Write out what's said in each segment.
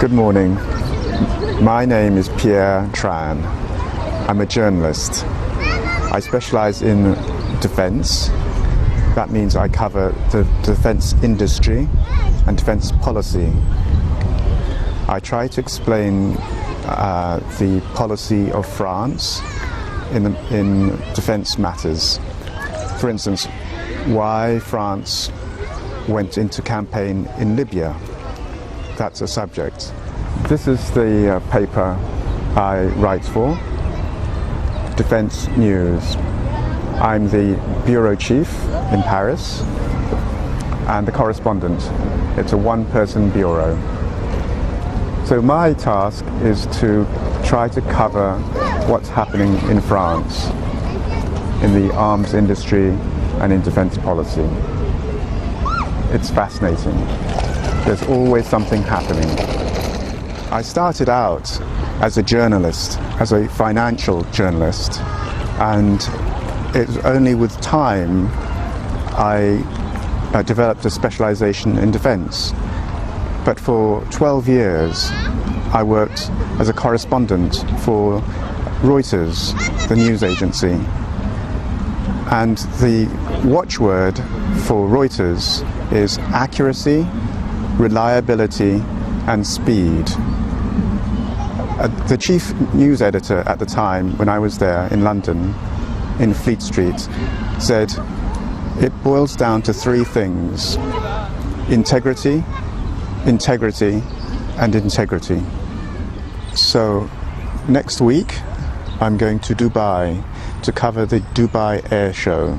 Good morning. My name is Pierre Tran. I'm a journalist. I specialize in defense. That means I cover the defense industry and defense policy. I try to explain the policy of France in defense matters. For instance, why France went into campaign in Libya. That's a subject. This is the paper I write for, Defense News. I'm the bureau chief in Paris and the correspondent. It's a one-person bureau. So my task is to try to cover what's happening in France, in the arms industry and in defense policy. It's fascinating. There's always something happening. I started out as a journalist, as a financial journalist, and it was only with time I developed a specialization in defense. But for 12 years I worked as a correspondent for Reuters, the news agency. And the watchword for Reuters is accuracy, reliability and speed. The chief news editor at the time, when I was there in London, in Fleet Street, said it boils down to three things: integrity, integrity and integrity. So next week I'm going to Dubai to cover the Dubai Air Show.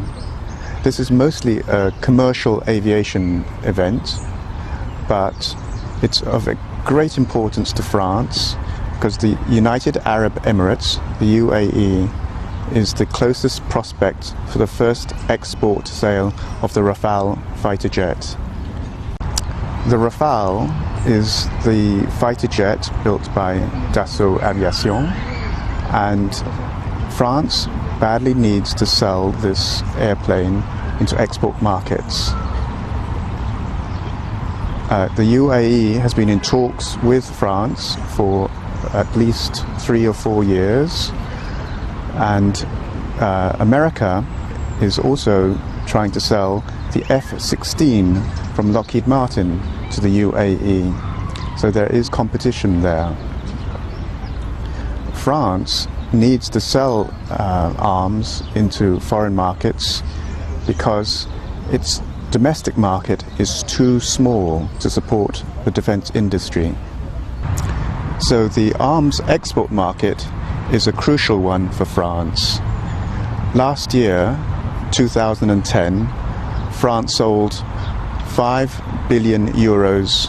This is mostly a commercial aviation event, but it's of a great importance to France because the United Arab Emirates, the UAE, is the closest prospect for the first export sale of the Rafale fighter jet. The Rafale is the fighter jet built by Dassault Aviation, and France badly needs to sell this airplane into export markets. The UAE has been in talks with France for at least 3 or 4 years, and America is also trying to sell the F-16 from Lockheed Martin to the UAE. So there is competition there. France needs to sell arms into foreign markets because its domestic market is too small to support the defense industry. So the arms export market is a crucial one for France. Last year, 2010, France sold 5 billion euros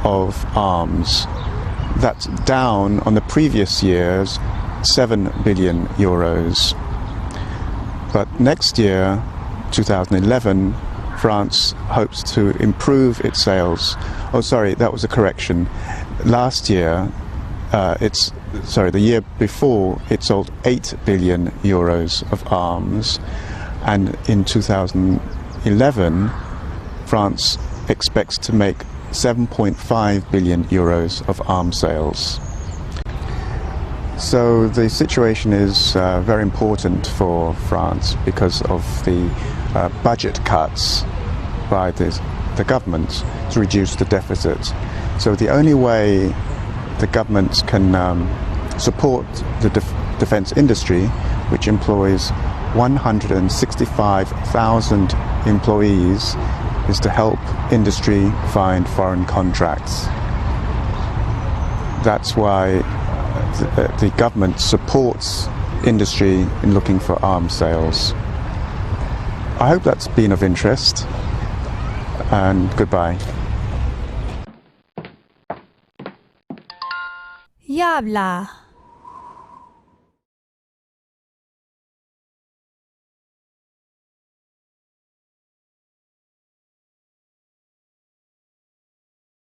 of arms. That's down on the previous year's 7 billion euros. But next year, 2011, France hopes to improve its sales. Oh, sorry, that was a correction. Last year, the year before, it sold 8 billion euros of arms, and in 2011, France expects to make 7.5 billion euros of arms sales. So the situation is very important for France because of the budget cuts by the government to reduce the deficit. So the only way the government can support the defense industry, which employs 165,000 employees, is to help industry find foreign contracts. That's why the government supports industry in looking for arms sales. I hope that's been of interest, and goodbye. Ya habla.